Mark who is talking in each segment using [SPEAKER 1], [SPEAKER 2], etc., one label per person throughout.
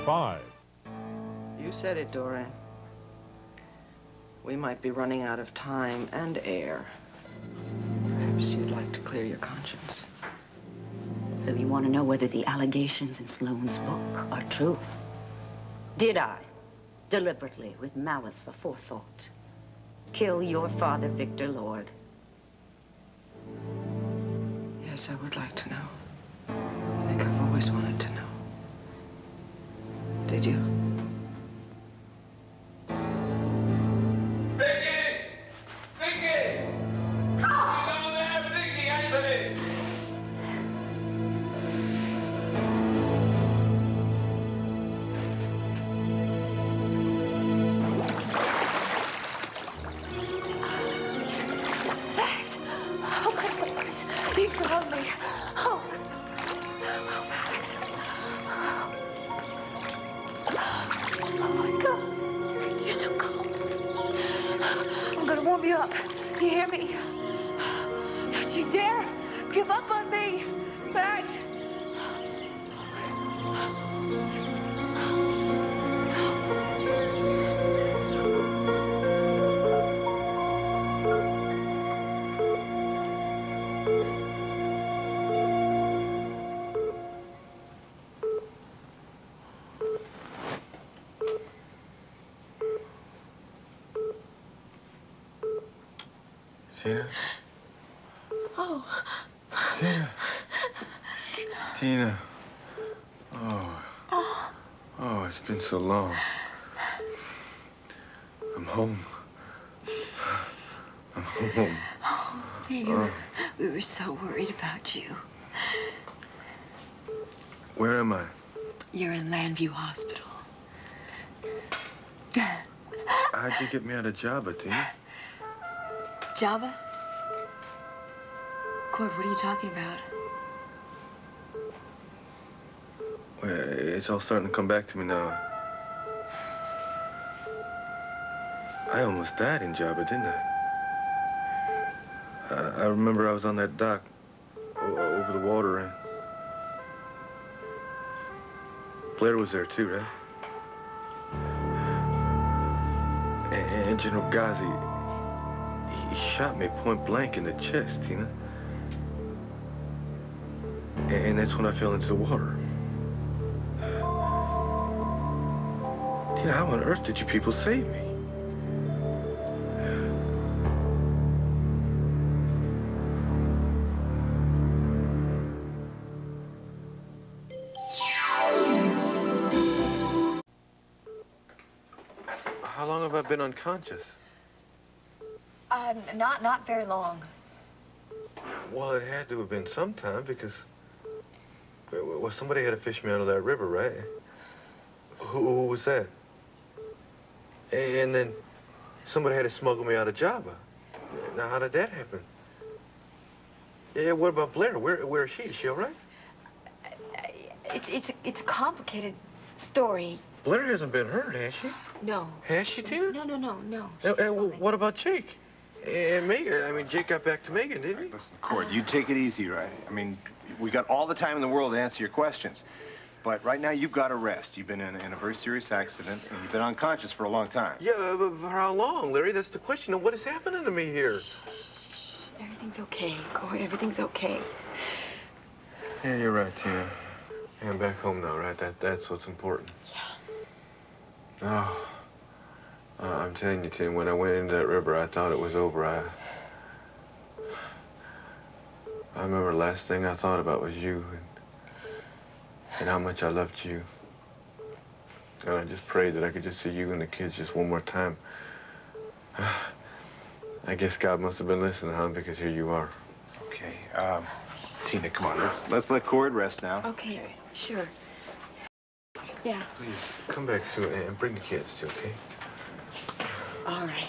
[SPEAKER 1] 5.
[SPEAKER 2] You said it, Dora. We might be running out of time and air. Perhaps you'd like to clear your conscience.
[SPEAKER 3] So you want to know whether the allegations in Sloane's book are true? Did I, deliberately, with malice aforethought, kill your father, Victor Lord?
[SPEAKER 2] Yes, I would like to know. I think I've always wanted to know. Did you?
[SPEAKER 4] You hear me? Don't you dare give up on me, Max.
[SPEAKER 5] Tina?
[SPEAKER 4] Oh.
[SPEAKER 5] Tina. Tina. Oh. Oh, it's been so long. I'm home. I'm home.
[SPEAKER 4] Oh, dear. We were so worried about you.
[SPEAKER 5] Where am I?
[SPEAKER 4] You're in Landview Hospital.
[SPEAKER 5] How'd you get me out of Java, Tina?
[SPEAKER 4] Java? Cord, what are you talking about?
[SPEAKER 5] Well, it's all starting to come back to me now. I almost died in Java, didn't I? I remember I was on that dock over the water, and Blair was there too, right? And General Ghazi, he shot me point blank in the chest, Tina. And that's when I fell into the water. Tina, how on earth did you people save me? How long have I been unconscious?
[SPEAKER 4] Not very long.
[SPEAKER 5] Well, it had to have been some time because, well, somebody had to fish me out of that river, right? Who was that? And then somebody had to smuggle me out of Java. Now, how did that happen? Yeah, what about Blair? Where is she? Is she all right?
[SPEAKER 4] It's a complicated story.
[SPEAKER 5] Blair hasn't been hurt, has she?
[SPEAKER 4] No.
[SPEAKER 5] Has she, Tina?
[SPEAKER 4] No.
[SPEAKER 5] Well, what about Jake? And Megan? I mean, Jake got back to Megan, didn't he?
[SPEAKER 6] Listen, Cord, you take it easy, right? I mean, we got all the time in the world to answer your questions. But right now, you've got to rest. You've been in a very serious accident, and you've been unconscious for a long time.
[SPEAKER 5] Yeah, but for how long, Larry? That's the question. Now, what is happening to me here?
[SPEAKER 4] Everything's okay, Cord. Everything's okay.
[SPEAKER 5] Yeah, you're right, Tina. I'm back home now, right? That's what's important.
[SPEAKER 4] Yeah.
[SPEAKER 5] Oh, I'm telling you, Tina, when I went into that river, I thought it was over. I remember the last thing I thought about was you and how much I loved you. And I just prayed that I could just see you and the kids just one more time. I guess God must have been listening, huh? Because here you are.
[SPEAKER 6] Okay, Tina, come on. Let's let Cord rest now.
[SPEAKER 4] Okay, sure. Yeah.
[SPEAKER 5] Please, come back soon and bring the kids too, okay?
[SPEAKER 4] All right.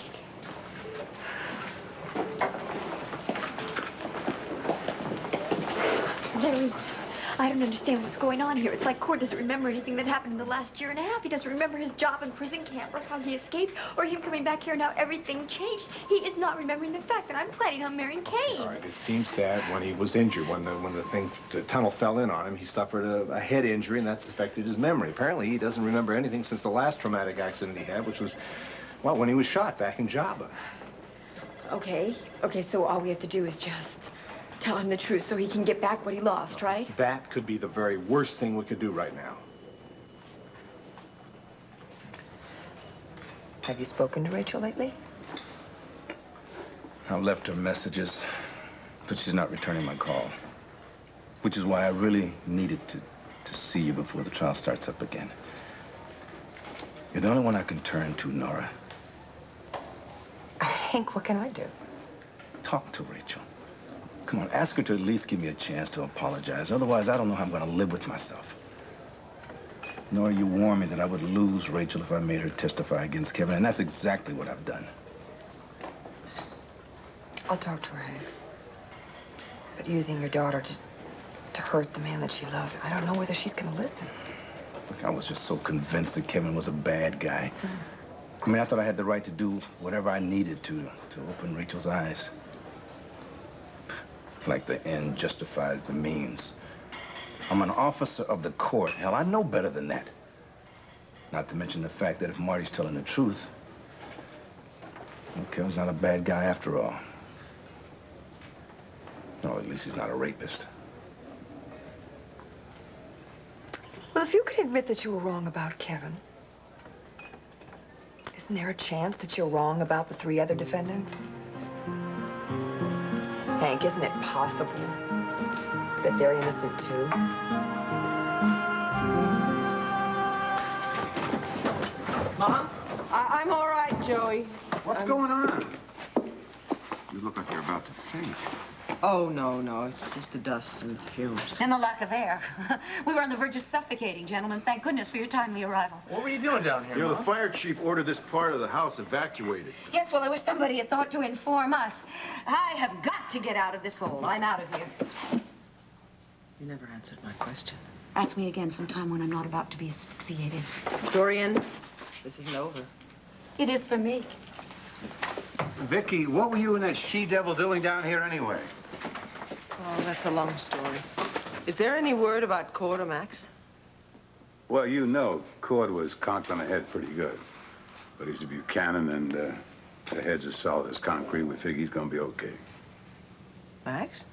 [SPEAKER 4] I don't understand what's going on here. It's like Cord doesn't remember anything that happened in the last year and a half. He doesn't remember his job in prison camp or how he escaped or him coming back here. Now everything changed. He is not remembering the fact that I'm planning on marrying Kane.
[SPEAKER 6] All right, it seems that when he was injured, when the tunnel fell in on him, he suffered a head injury, and that's affected his memory. Apparently, he doesn't remember anything since the last traumatic accident he had, which was, well, when he was shot back in Java.
[SPEAKER 4] Okay, so all we have to do is just tell him the truth so he can get back what he lost, right?
[SPEAKER 6] That could be the very worst thing we could do right now.
[SPEAKER 2] Have you spoken to Rachel lately?
[SPEAKER 1] I've left her messages, but she's not returning my call. Which is why I really needed to see you before the trial starts up again. You're the only one I can turn to, Nora.
[SPEAKER 2] Hank, what can I do?
[SPEAKER 1] Talk to Rachel. Come on, ask her to at least give me a chance to apologize. Otherwise, I don't know how I'm going to live with myself. Nora, you warned me that I would lose Rachel if I made her testify against Kevin, and that's exactly what I've done.
[SPEAKER 2] I'll talk to her, Hank. But using your daughter to hurt the man that she loved, I don't know whether she's going to listen.
[SPEAKER 1] Look, I was just so convinced that Kevin was a bad guy. I mean, I thought I had the right to do whatever I needed to open Rachel's eyes. Like the end justifies the means. I'm an officer of the court. Hell, I know better than that. Not to mention the fact that if Marty's telling the truth, well, Kevin's not a bad guy after all. Or at least he's not a rapist.
[SPEAKER 2] Well, if you could admit that you were wrong about Kevin, isn't there a chance that you're wrong about the 3 other defendants? Hank, isn't it possible that they're innocent too? Mom? I'm all right, Joey.
[SPEAKER 7] What's going on? You look like you're about to faint.
[SPEAKER 2] Oh, no, it's just the dust and fumes.
[SPEAKER 3] And the lack of air. We were on the verge of suffocating, gentlemen. Thank goodness for your timely arrival.
[SPEAKER 7] What were you doing down here,
[SPEAKER 6] You know, the
[SPEAKER 7] Mom?
[SPEAKER 6] fire chief ordered this part of the house evacuated.
[SPEAKER 3] Yes, well, I wish somebody had thought to inform us. I have got to get out of this hole. I'm out of here.
[SPEAKER 2] You never answered my question.
[SPEAKER 3] Ask me again sometime when I'm not about to be asphyxiated.
[SPEAKER 2] Dorian, this isn't over.
[SPEAKER 3] It is for me.
[SPEAKER 7] Vicky, what were you and that she-devil doing down here anyway?
[SPEAKER 2] Oh, that's a long story. Is there any word about Cord or Max?
[SPEAKER 8] Well, you know, Cord was conked on the head pretty good. But he's a Buchanan, and the head's as solid as concrete. We figure he's gonna be okay.
[SPEAKER 2] Max?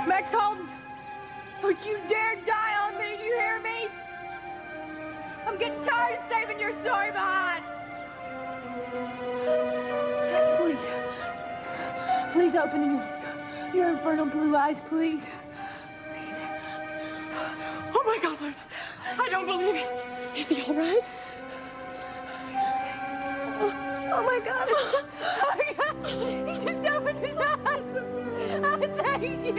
[SPEAKER 4] Max Holden, don't you dare die on me, do you hear me? I'm getting tired of saving your story behind. Please. Please open your infernal blue eyes, please. Please. Oh my God, Lord. I don't believe it. Is he all right? Oh my God. Oh my God. He just opened his eyes. Oh, thank you.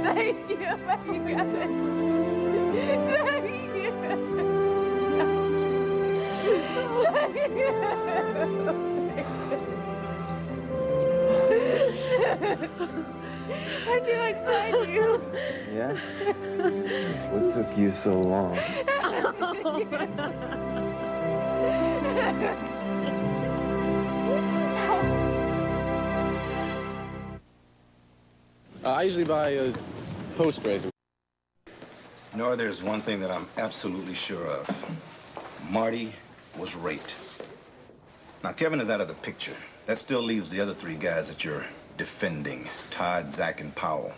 [SPEAKER 4] Thank you. Thank you. Thank you. I knew I'd find you.
[SPEAKER 5] Yeah? What took you so long?
[SPEAKER 9] I usually buy a post razor.
[SPEAKER 1] Nora, there's one thing that I'm absolutely sure of. Marty was raped. Now, Kevin is out of the picture. That still leaves the other 3 guys that you're defending, Todd, Zach, and Powell.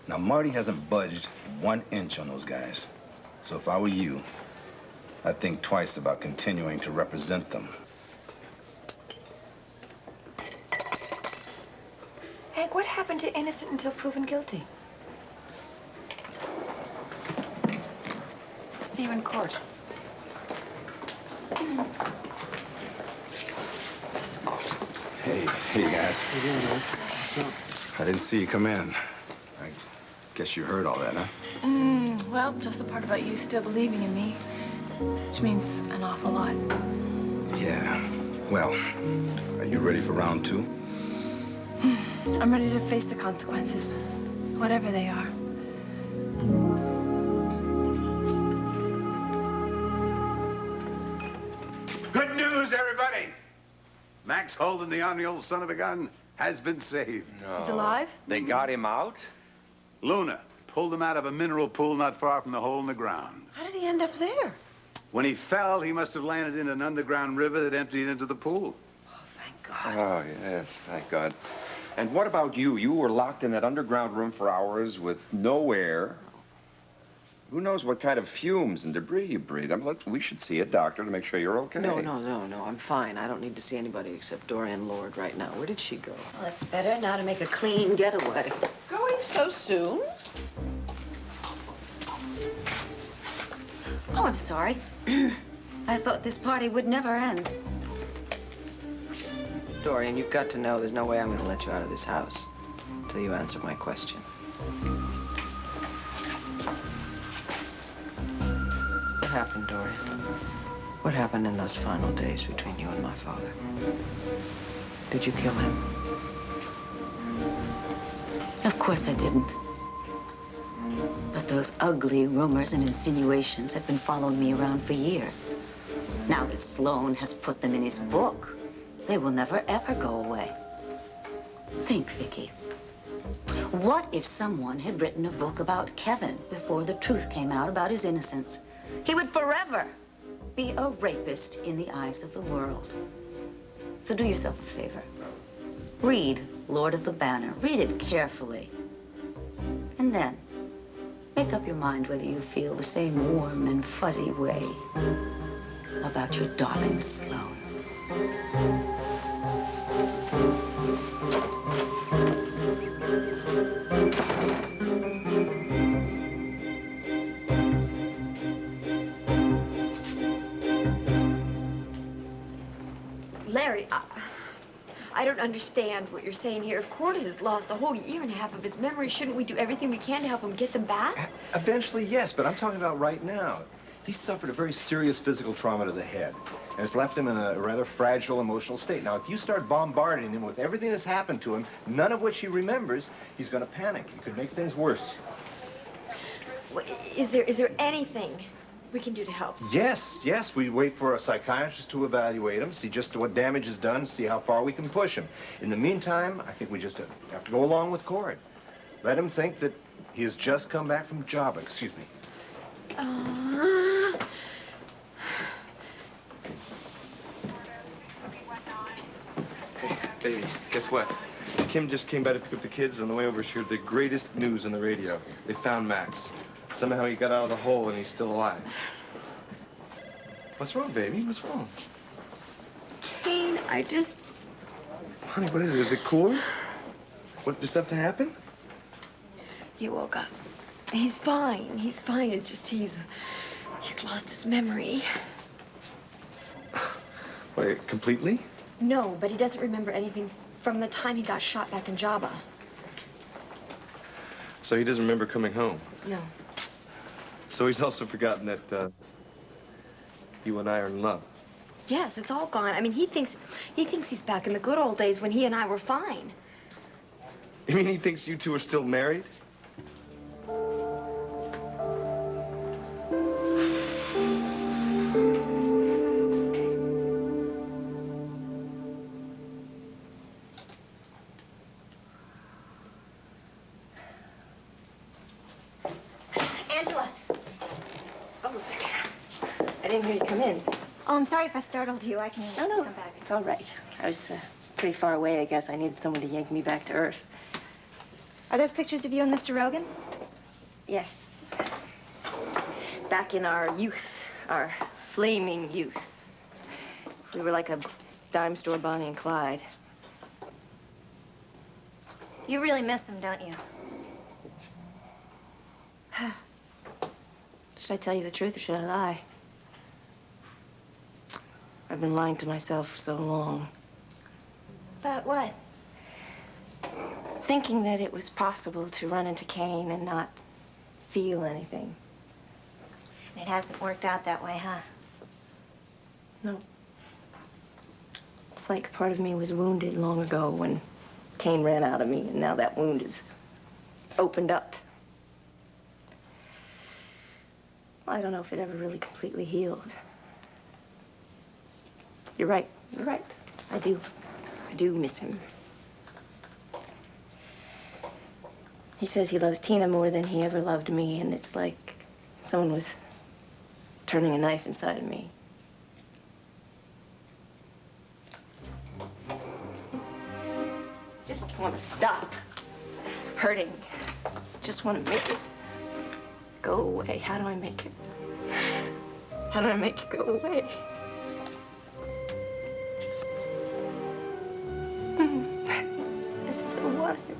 [SPEAKER 1] Now, Marty hasn't budged 1 inch on those guys. So if I were you, I'd think twice about continuing to represent them.
[SPEAKER 2] Hank, what happened to innocent until proven guilty? See you in court.
[SPEAKER 1] Hey, guys. What's up? I didn't see you come in. I guess you heard all that, huh?
[SPEAKER 4] Well, just the part about you still believing in me, which means an awful lot.
[SPEAKER 1] Yeah. Well, are you ready for round 2?
[SPEAKER 4] I'm ready to face the consequences, whatever they are.
[SPEAKER 8] Good news, everybody! Max Holden, the ornery old son of a gun, has been saved.
[SPEAKER 4] He's alive?
[SPEAKER 10] They got him out?
[SPEAKER 8] Luna pulled him out of a mineral pool not far from the hole in the ground.
[SPEAKER 4] How did he end up there?
[SPEAKER 8] When he fell, he must have landed in an underground river that emptied into the pool.
[SPEAKER 4] Oh, thank God.
[SPEAKER 10] Oh, yes, thank God. And what about you? You were locked in that underground room for hours with no air. Who knows what kind of fumes and debris you breathe? I mean, look, we should see a doctor to make sure you're okay.
[SPEAKER 11] No, I'm fine. I don't need to see anybody except Dorian Lord right now. Where did she go?
[SPEAKER 3] Well, it's better now to make a clean getaway.
[SPEAKER 11] Going so soon?
[SPEAKER 3] Oh, I'm sorry. I thought this party would never end.
[SPEAKER 11] Dorian, you've got to know there's no way I'm going to let you out of this house until you answer my question. What happened, Dorian? What happened in those final days between you and my father? Did you kill him?
[SPEAKER 3] Of course I didn't. But those ugly rumors and insinuations have been following me around for years. Now that Sloan has put them in his book, they will never, ever go away. Think, Vicky. What if someone had written a book about Kevin before the truth came out about his innocence? He would forever be a rapist in the eyes of the world. So do yourself a favor. Read Lord of the Banner. Read it carefully. And then make up your mind whether you feel the same warm and fuzzy way about your darling Sloan.
[SPEAKER 12] Larry, I don't understand what you're saying here. If Cord has lost a whole year and a half of his memory, shouldn't we do everything we can to help him get them back?
[SPEAKER 6] Eventually, yes, but I'm talking about right now. He suffered a very serious physical trauma to the head, and it's left him in a rather fragile emotional state. Now, if you start bombarding him with everything that's happened to him, none of which he remembers, he's going to panic. It could make things worse.
[SPEAKER 12] Well, is there anything we can do to help?
[SPEAKER 6] Yes, we wait for a psychiatrist to evaluate him, see just what damage is done, see how far we can push him. In the meantime, I think we just have to go along with Cord. Let him think that he has just come back from Java. Excuse me.
[SPEAKER 13] Hey, baby, guess what? Kim just came by to pick up the kids. On the way over, she heard the greatest news on the radio. They found Max. Somehow he got out of the hole and he's still alive. What's wrong, baby? What's wrong?
[SPEAKER 12] Kane, I just...
[SPEAKER 13] Honey, what is it? Is it cooler? What, did something happen?
[SPEAKER 12] He woke up. He's fine. He's fine. It's just he's lost his memory.
[SPEAKER 13] Wait, completely?
[SPEAKER 12] No, but he doesn't remember anything from the time he got shot back in Java.
[SPEAKER 13] So he doesn't remember coming home?
[SPEAKER 12] No.
[SPEAKER 13] So he's also forgotten that, you and I are in love.
[SPEAKER 12] Yes, it's all gone. I mean, he thinks he's back in the good old days when he and I were fine.
[SPEAKER 13] You mean he thinks you two are still married?
[SPEAKER 12] Angela.
[SPEAKER 11] Oh, I didn't hear you come in.
[SPEAKER 12] Oh, I'm sorry if I startled you. I can
[SPEAKER 11] No,
[SPEAKER 12] come back.
[SPEAKER 11] it's all right. I was pretty far away, I guess. I needed someone to yank me back to Earth.
[SPEAKER 14] Are those pictures of you and Mr. Rogan?
[SPEAKER 11] Yes. Back in our youth, our flaming youth. We were like a dime store Bonnie and Clyde.
[SPEAKER 14] You really miss him, don't you?
[SPEAKER 11] Should I tell you the truth or should I lie? I've been lying to myself for so long.
[SPEAKER 14] About what?
[SPEAKER 11] Thinking that it was possible to run into Kane and not feel anything.
[SPEAKER 14] It hasn't worked out that way, huh?
[SPEAKER 11] No. It's like part of me was wounded long ago when Kane ran out of me, and now that wound is opened up. I don't know if it ever really completely healed. You're right. You're right. I do miss him. He says he loves Tina more than he ever loved me, and it's like someone was turning a knife inside of me. Just want to stop hurting. Just want to make it go away. How do I make it? How do I make it go away? Just... I still want it.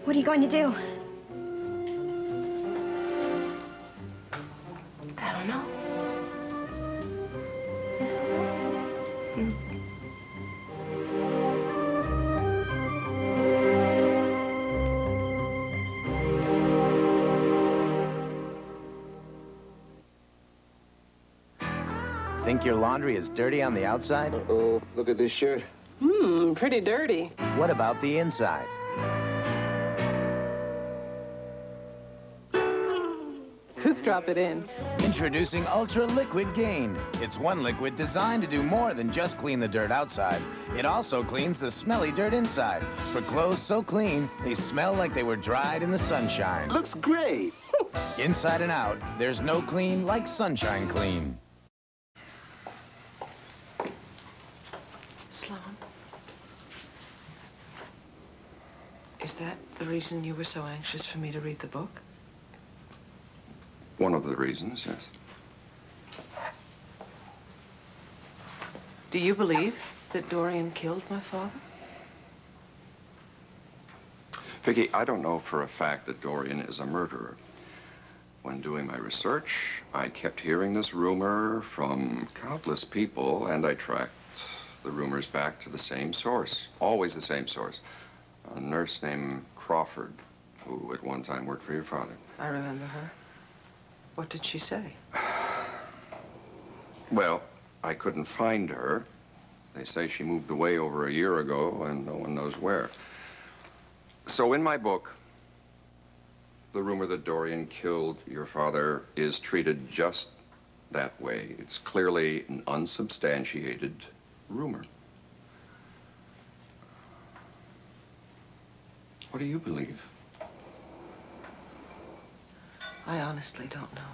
[SPEAKER 14] What are you going to do?
[SPEAKER 11] I don't know.
[SPEAKER 15] Think your laundry is dirty on the outside?
[SPEAKER 13] Uh-oh, look at this shirt.
[SPEAKER 16] Pretty dirty.
[SPEAKER 15] What about the inside?
[SPEAKER 16] Just drop it in.
[SPEAKER 15] Introducing Ultra Liquid Gain. It's one liquid designed to do more than just clean the dirt outside. It also cleans the smelly dirt inside. For clothes so clean, they smell like they were dried in the sunshine.
[SPEAKER 8] Looks great.
[SPEAKER 15] Inside and out, there's no clean like Sunshine Clean.
[SPEAKER 11] Sloan, is that the reason you were so anxious for me to read the book?
[SPEAKER 10] One of the reasons, yes.
[SPEAKER 11] Do you believe that Dorian killed my father?
[SPEAKER 10] Vicki, I don't know for a fact that Dorian is a murderer. When doing my research, I kept hearing this rumor from countless people, and I tracked the rumors back to the same source, always the same source. A nurse named Crawford, who at one time worked for your father.
[SPEAKER 11] I remember her. What did she say?
[SPEAKER 10] Well, I couldn't find her. They say she moved away over a year ago, and no one knows where. So in my book, the rumor that Dorian killed your father is treated just that way. It's clearly an unsubstantiated rumor. What do you believe?
[SPEAKER 11] I honestly don't know.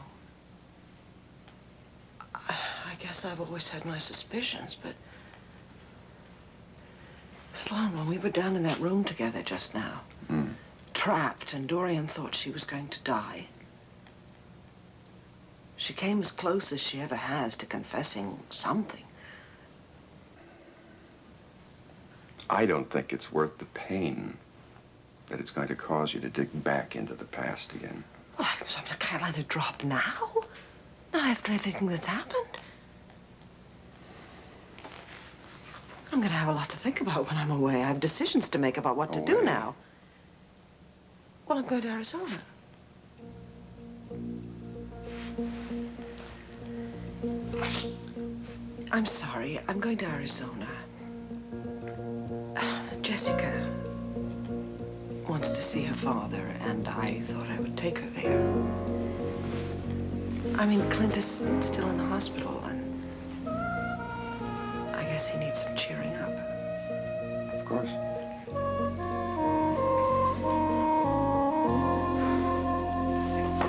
[SPEAKER 11] I guess I've always had my suspicions, but... Sloan, when we were down in that room together just now, trapped, and Dorian thought she was going to die, she came as close as she ever has to confessing something.
[SPEAKER 10] I don't think it's worth the pain that it's going to cause you to dig back into the past again.
[SPEAKER 11] Well, I can't let it drop now. Not after everything that's happened. I'm going to have a lot to think about when I'm away. I have decisions to make about what to do now. Well, I'm going to Arizona. I'm sorry. I'm going to Arizona. Jessica wants to see her father, and I thought I would take her there. I mean, Clint is still in the hospital, and I guess he needs some cheering up.
[SPEAKER 10] Of course.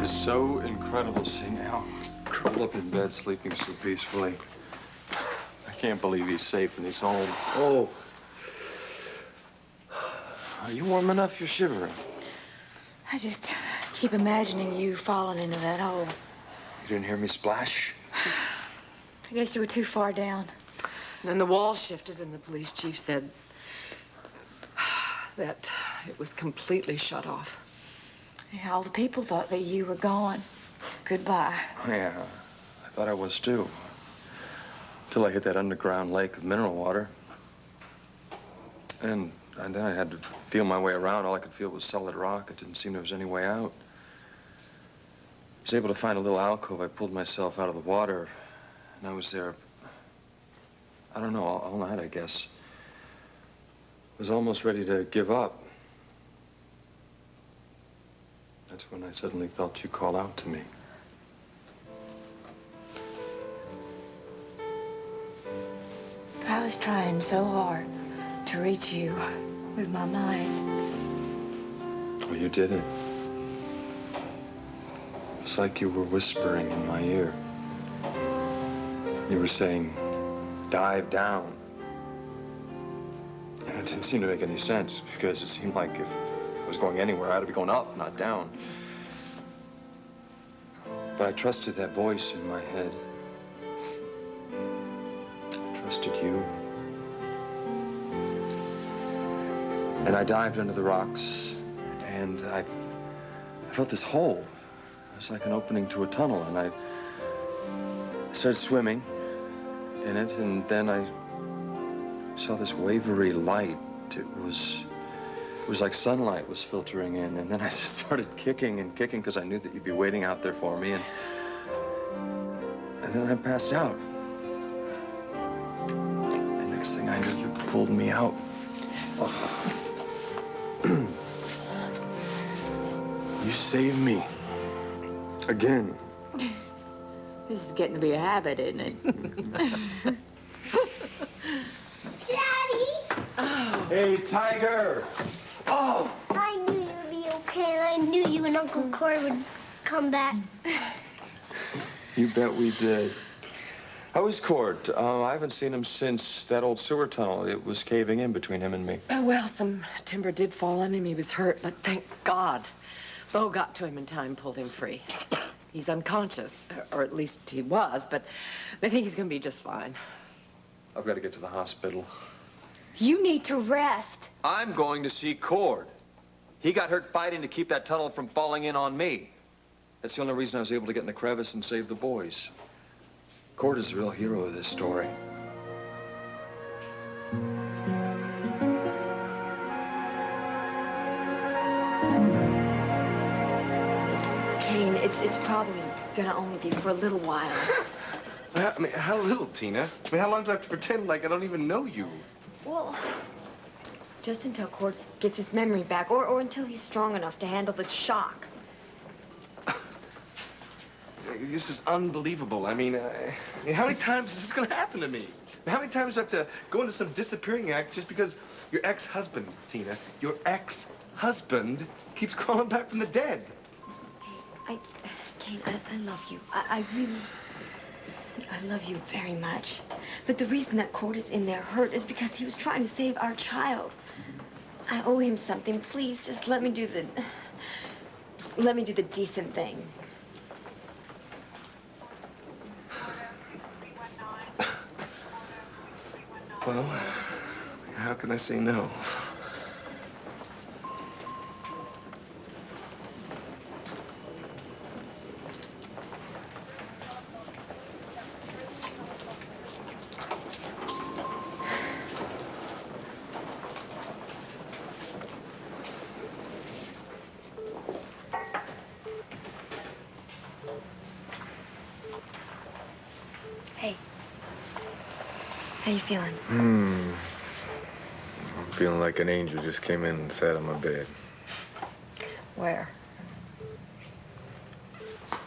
[SPEAKER 13] It's so incredible seeing Al curled up in bed, sleeping so peacefully. I can't believe he's safe and he's home. Oh. Are you warm enough? You're shivering.
[SPEAKER 2] I just keep imagining you falling into that hole.
[SPEAKER 13] You didn't hear me splash?
[SPEAKER 2] I guess you were too far down.
[SPEAKER 16] And then the wall shifted, and the police chief said that it was completely shut off.
[SPEAKER 2] Yeah, all the people thought that you were gone. Goodbye.
[SPEAKER 13] Yeah, I thought I was too. Till I hit that underground lake of mineral water. And then I had to feel my way around. All I could feel was solid rock. It didn't seem there was any way out. I was able to find a little alcove. I pulled myself out of the water, and I was there, I don't know, all night, I guess. I was almost ready to give up. That's when I suddenly felt you call out to me.
[SPEAKER 2] I was trying so hard to reach you with my mind.
[SPEAKER 13] Well, you did it. It's like you were whispering in my ear. You were saying, dive down. And it didn't seem to make any sense, because it seemed like if I was going anywhere, I ought to be going up, not down. But I trusted that voice in my head. I trusted you. And I dived under the rocks, and I felt this hole. It was like an opening to a tunnel, and I started swimming in it, and then I saw this wavery light. It was like sunlight was filtering in, and then I just started kicking and kicking because I knew that you'd be waiting out there for me, and then I passed out. And next thing I knew, you pulled me out. You saved me. Again.
[SPEAKER 2] This is getting to be a habit, isn't it?
[SPEAKER 13] Hey, Tiger! Oh!
[SPEAKER 17] I knew you'd be okay, and I knew you and Uncle Corey would come back.
[SPEAKER 13] You bet we did. How is Cord? I haven't seen him since that old sewer tunnel. It was caving in between him and me.
[SPEAKER 16] Well, some timber did fall on him. He was hurt, but thank God. Bo got to him in time, pulled him free. He's unconscious, or at least he was, but they think he's gonna be just fine.
[SPEAKER 13] I've got to get to the hospital.
[SPEAKER 2] You need to rest.
[SPEAKER 13] I'm going to see Cord. He got hurt fighting to keep that tunnel from falling in on me. That's the only reason I was able to get in the crevice and save the boys. Cord is the real hero of this story.
[SPEAKER 12] Kane, it's probably gonna only be for a little while.
[SPEAKER 13] I mean, how little, Tina? I mean, how long do I have to pretend like I don't even know you?
[SPEAKER 12] Well, just until Cord gets his memory back, or until he's strong enough to handle the shock.
[SPEAKER 13] This is unbelievable. I mean, how many times is this going to happen to me? How many times do I have to go into some disappearing act just because your ex-husband, Tina, your ex-husband keeps calling back from the dead?
[SPEAKER 12] Kane, I love you. I love you very much. But the reason that Cord is in there hurt is because he was trying to save our child. I owe him something. Please, just let me do the decent thing.
[SPEAKER 13] Well, how can I say no?
[SPEAKER 12] Hey. How you feeling?
[SPEAKER 5] I'm feeling like an angel just came in and sat on my bed.
[SPEAKER 2] Where?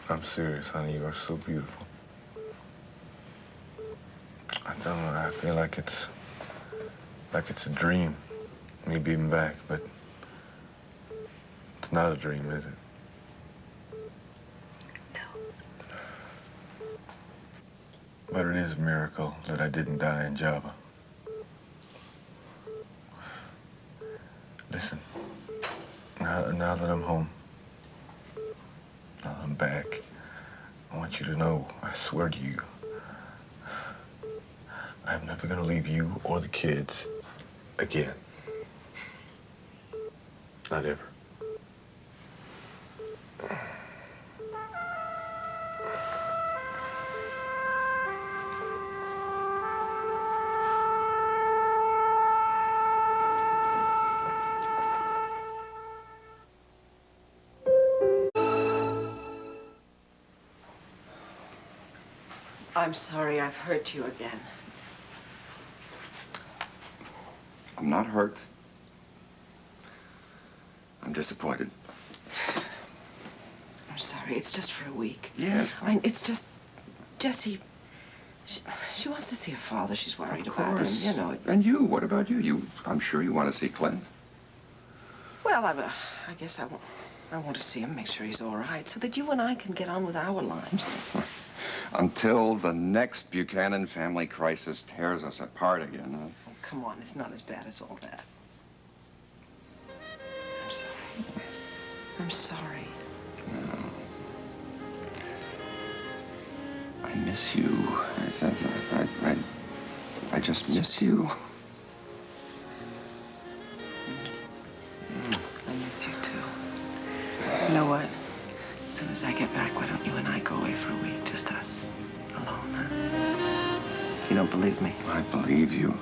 [SPEAKER 5] I'm serious, honey. You are so beautiful. I don't know. I feel like it's a dream, me being back, but it's not a dream, is it? But it is a miracle that I didn't die in Java. Listen.
[SPEAKER 13] Now that I'm home, now that I'm back, I want you to know, I swear to you, I'm never gonna leave you or the kids again. Not ever.
[SPEAKER 16] I'm sorry I've hurt you again.
[SPEAKER 10] I'm not hurt. I'm disappointed.
[SPEAKER 16] I'm sorry. It's just for a week.
[SPEAKER 10] Yes.
[SPEAKER 16] It's just... Jessie... She wants to see her father. She's worried about him, you know.
[SPEAKER 10] And you, what about you? I'm sure you want to see Clint.
[SPEAKER 16] Well, I guess I want to see him, make sure he's all right, so that you and I can get on with our lives.
[SPEAKER 10] Until the next Buchanan family crisis tears us apart again, huh?
[SPEAKER 16] Oh, come on, it's not as bad as all that. I'm sorry. I'm sorry.
[SPEAKER 10] I miss you. I just miss you.
[SPEAKER 16] I miss you, too. You know what? As soon as I get back, why don't you and I go away for a week? Just us. Alone, huh? You don't believe me?
[SPEAKER 10] I believe you.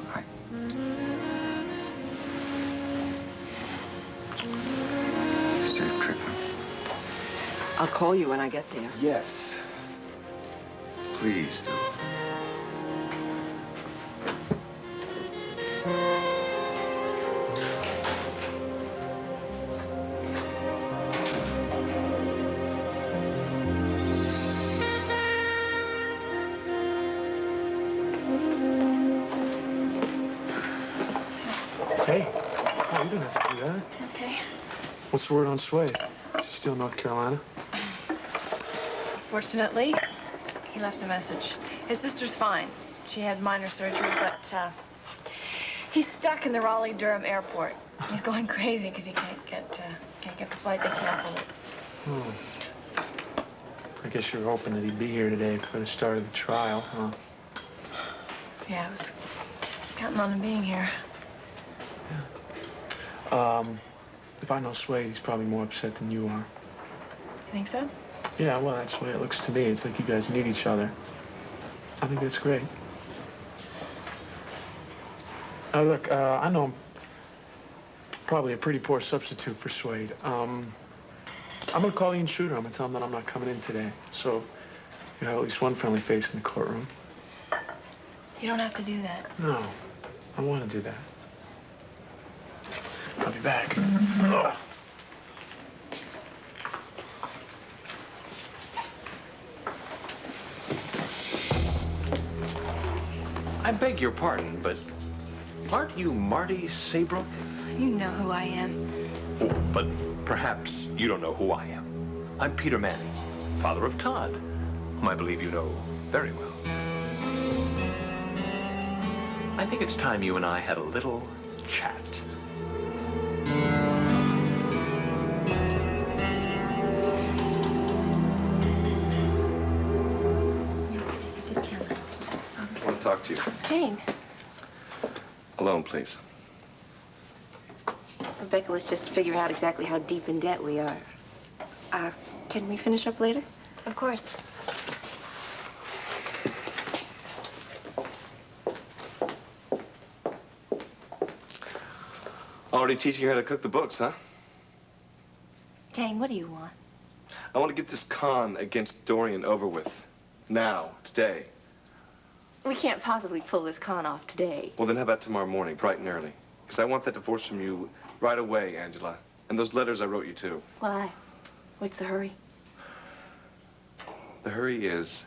[SPEAKER 10] Safe trip, huh?
[SPEAKER 16] I'll call you when I get there.
[SPEAKER 10] Yes. Please do.
[SPEAKER 18] Hey, oh, you don't have to do that.
[SPEAKER 4] Okay.
[SPEAKER 18] What's the word on Swade? Is he still in North Carolina?
[SPEAKER 4] Fortunately, he left a message. His sister's fine. She had minor surgery, but he's stuck in the Raleigh-Durham airport. He's going crazy because he can't get the flight. They canceled it.
[SPEAKER 18] I guess you were hoping that he'd be here today for the start of the trial, huh?
[SPEAKER 4] Yeah, I was counting on him being here.
[SPEAKER 18] If I know Swade, he's probably more upset than you are.
[SPEAKER 4] You think so?
[SPEAKER 18] Yeah, well, that's the way it looks to me. It's like you guys need each other. I think that's great. Look, I know I'm probably a pretty poor substitute for Swade. I'm gonna call the intruder. I'm gonna tell him that I'm not coming in today. So you have at least one friendly face in the courtroom.
[SPEAKER 4] You don't have to do that.
[SPEAKER 18] No, I want to do that. I'll be back. Ugh.
[SPEAKER 19] I beg your pardon, but aren't you Marty Saybrook?
[SPEAKER 4] You know who I am.
[SPEAKER 19] Oh, but perhaps you don't know who I am. I'm Peter Manning, father of Todd, whom I believe you know very well. I think it's time you and I had a little chat.
[SPEAKER 10] I want to talk to you.
[SPEAKER 11] Kane,
[SPEAKER 10] Alone, please.
[SPEAKER 11] Rebecca was just figuring out exactly how deep in debt we are. Can we finish up later?
[SPEAKER 14] Of course.
[SPEAKER 10] Already teaching her how to cook the books, huh?
[SPEAKER 11] Kane, what do you want?
[SPEAKER 10] I want to get this con against Dorian over with. Now, today.
[SPEAKER 11] We can't possibly pull this con off today.
[SPEAKER 10] Well, then how about tomorrow morning, bright and early? Because I want that divorce from you right away, Angela. And those letters I wrote you, too.
[SPEAKER 11] Why? What's the hurry?
[SPEAKER 10] The hurry is,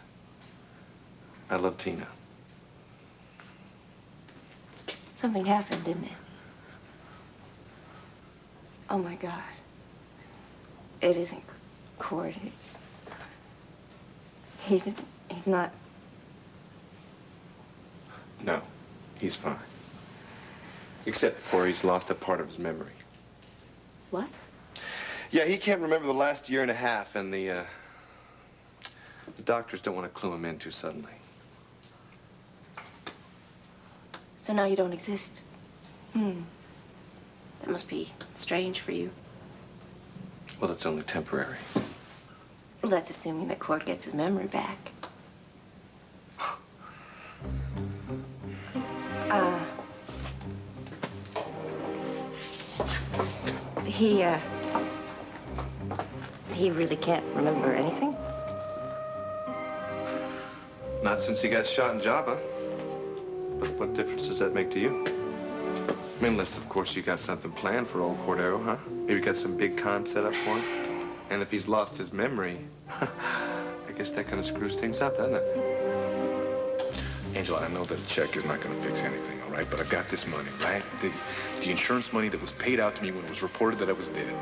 [SPEAKER 10] I love Tina.
[SPEAKER 11] Something happened, didn't it? Oh, my God. It isn't Cord. He's not...
[SPEAKER 10] No, he's fine. Except for he's lost a part of his memory.
[SPEAKER 11] What?
[SPEAKER 13] Yeah, he can't remember the last year and a half, and the doctors don't want to clue him in too suddenly.
[SPEAKER 11] So now you don't exist. That must be strange for you.
[SPEAKER 13] Well, it's only temporary.
[SPEAKER 11] Well, that's assuming that Cord gets his memory back. He really can't remember anything?
[SPEAKER 13] Not since he got shot in Java. But what difference does that make to you? I mean, unless, of course, you got something planned for old Cordero, huh? Maybe you got some big con set up for him? And if he's lost his memory, I guess that kind of screws things up, doesn't it?
[SPEAKER 19] Angela, I know that a check is not going to fix anything, all right? But I've got this money, right? The insurance money that was paid out to me when it was reported that I was dead.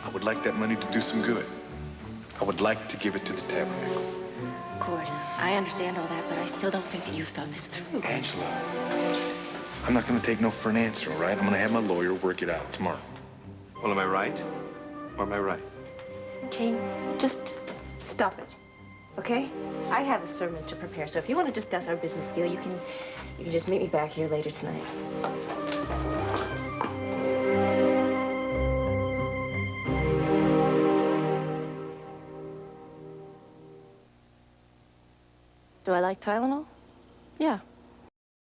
[SPEAKER 19] I would like that money to do some good. I would like to give it to the tabernacle.
[SPEAKER 11] Cord, I understand all that, but I still don't think that you've thought this through.
[SPEAKER 19] Angela, I'm not going to take no for an answer, all right? I'm going to have my lawyer work it out tomorrow.
[SPEAKER 13] Well, am I right? Or am I right?
[SPEAKER 11] Kane, just stop it, okay? I have a sermon to prepare, so if you want to discuss our business deal, you can just meet me back here later tonight. Do I like Tylenol? Yeah.